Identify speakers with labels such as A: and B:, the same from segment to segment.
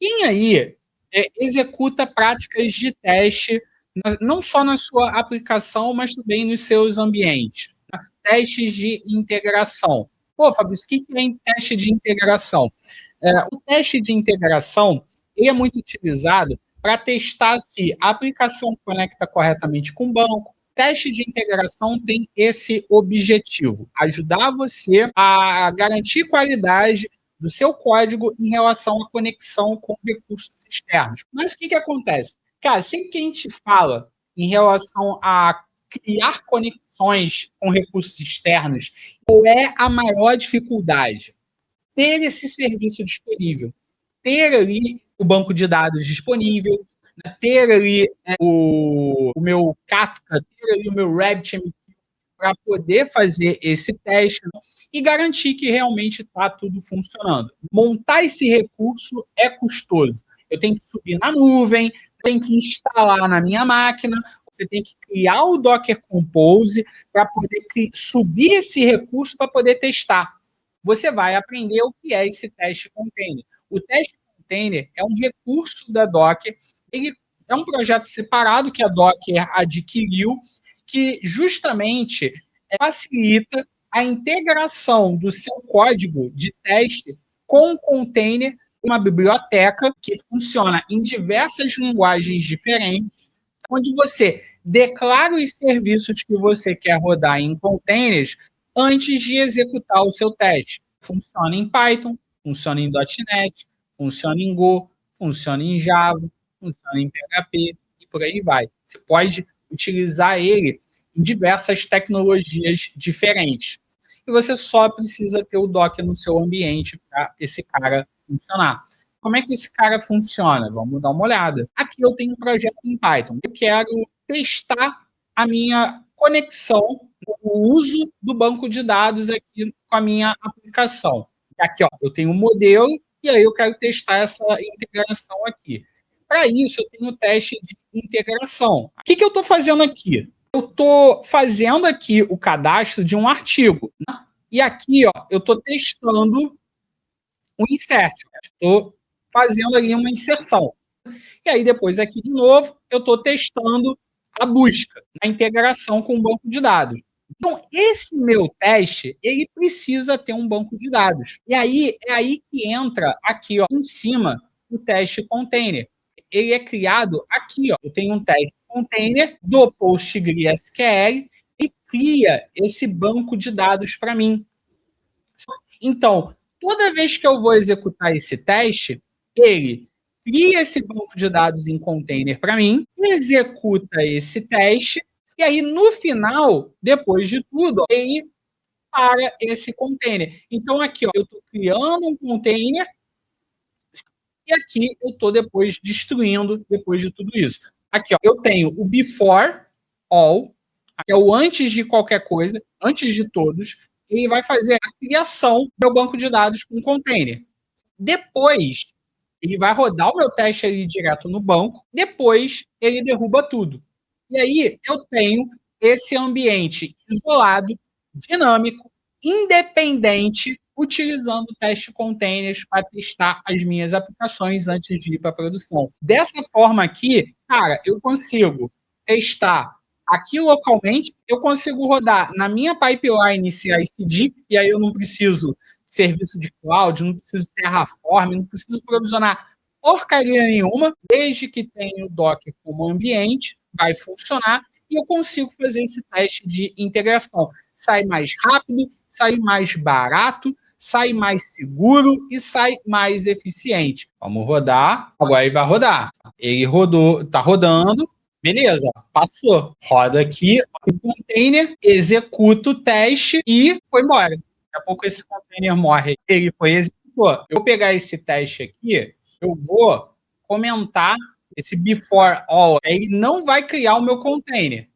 A: E aí, executa práticas de teste, não só na sua aplicação, mas também nos seus ambientes. Testes de integração. Pô, Fabrício, o que é teste de integração? O teste de integração ele é muito utilizado para testar se a aplicação conecta corretamente com o banco. Teste de integração tem esse objetivo: ajudar você a garantir qualidade do seu código em relação à conexão com recursos externos. Mas o que acontece? Cara, sempre que a gente fala em relação a criar conexões com recursos externos, qual é a maior dificuldade? Ter esse serviço disponível, ter ali o banco de dados disponível, ter ali o meu Kafka, ter ali o meu RabbitMQ para poder fazer esse teste, né, e garantir que realmente está tudo funcionando. Montar esse recurso é custoso. Eu tenho que subir na nuvem, tenho que instalar na minha máquina, você tem que criar o Docker Compose para poder subir esse recurso para poder testar. Você vai aprender o que é esse teste container. O teste container é um recurso da Docker, ele é um projeto separado que a Docker adquiriu, que justamente facilita a integração do seu código de teste com o container, uma biblioteca que funciona em diversas linguagens diferentes, onde você declara os serviços que você quer rodar em containers antes de executar o seu teste. Funciona em Python, funciona em .NET, funciona em Go, funciona em Java, funciona em PHP e por aí vai. Você pode utilizar ele em diversas tecnologias diferentes. E você só precisa ter o Docker no seu ambiente para esse cara funcionar. Como é que esse cara funciona? Vamos dar uma olhada. Aqui eu tenho um projeto em Python. Eu quero testar a minha conexão, o uso do banco de dados aqui com a minha aplicação. Aqui, ó, eu tenho um modelo e aí eu quero testar essa integração aqui. Para isso, eu tenho o teste de integração. O que eu estou fazendo aqui? Eu estou fazendo aqui o cadastro de um artigo, né? E aqui, ó, eu estou testando o insert. Estou fazendo ali uma inserção. E aí, depois, aqui de novo, eu estou testando a busca, a integração com o banco de dados. Então, esse meu teste, ele precisa ter um banco de dados. E aí, é aí que entra aqui, ó, em cima, o teste container. Ele é criado aqui, ó. Eu tenho um teste container do PostgreSQL e cria esse banco de dados para mim. Então, toda vez que eu vou executar esse teste, ele cria esse banco de dados em container para mim, executa esse teste, e aí no final, depois de tudo, ele para esse container. Então aqui, ó, eu estou criando um container e aqui eu estou depois destruindo depois de tudo isso. Aqui, ó, eu tenho o before all, que é o antes de qualquer coisa, antes de todos, ele vai fazer a criação do banco de dados com container. Depois, ele vai rodar o meu teste ali direto no banco, depois ele derruba tudo. E aí eu tenho esse ambiente isolado, dinâmico, independente, utilizando o teste containers para testar as minhas aplicações antes de ir para a produção. Dessa forma aqui, cara, eu consigo testar aqui localmente, eu consigo rodar na minha pipeline CI/CD, e aí eu não preciso serviço de cloud, não preciso Terraform, não preciso provisionar porcaria nenhuma, desde que tenha o Docker como ambiente, vai funcionar, e eu consigo fazer esse teste de integração. Sai mais rápido, sai mais barato, sai mais seguro e sai mais eficiente. Vamos rodar, agora ele vai rodar. Ele rodou, está rodando, beleza, passou. Roda aqui o container, executa o teste e foi embora. Daqui a pouco esse container morre. Ele foi executou. Eu vou pegar esse teste aqui, eu vou comentar esse before all. Ele não vai criar o meu container.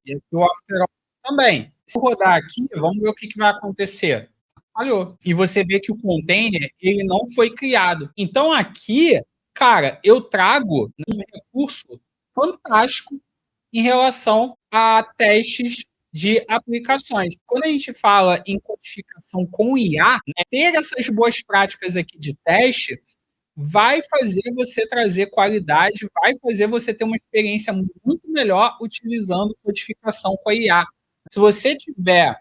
A: E o after all também. Se eu rodar aqui, vamos ver o que vai acontecer. Falhou. E você vê que o container ele não foi criado. Então aqui, cara, eu trago um recurso fantástico em relação a testes de aplicações. Quando a gente fala em codificação com IA, né, ter essas boas práticas aqui de teste vai fazer você trazer qualidade, vai fazer você ter uma experiência muito melhor utilizando codificação com a IA. Se você tiver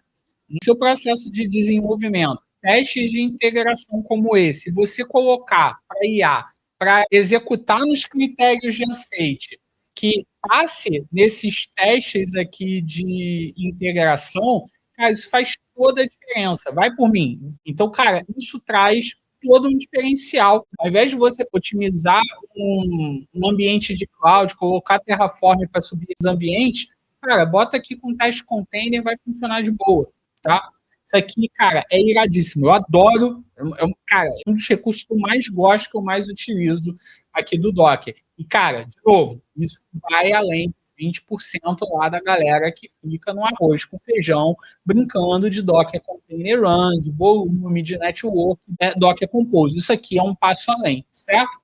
A: no seu processo de desenvolvimento testes de integração como esse, você colocar para a IA para executar nos critérios de aceite, que passe nesses testes aqui de integração, cara, isso faz toda a diferença. Vai por mim. Então, cara, isso traz todo um diferencial. Ao invés de você otimizar um ambiente de cloud, colocar Terraform para subir os ambientes, cara, bota aqui com teste container, vai funcionar de boa, tá? Isso aqui, cara, é iradíssimo. Eu adoro. Cara, é um dos recursos que eu mais gosto, que eu mais utilizo aqui do Docker. E, cara, de novo, isso vai além de 20% lá da galera que fica no arroz com feijão, brincando de Docker Container Run, de volume, de network, Docker Compose. Isso aqui é um passo além, certo?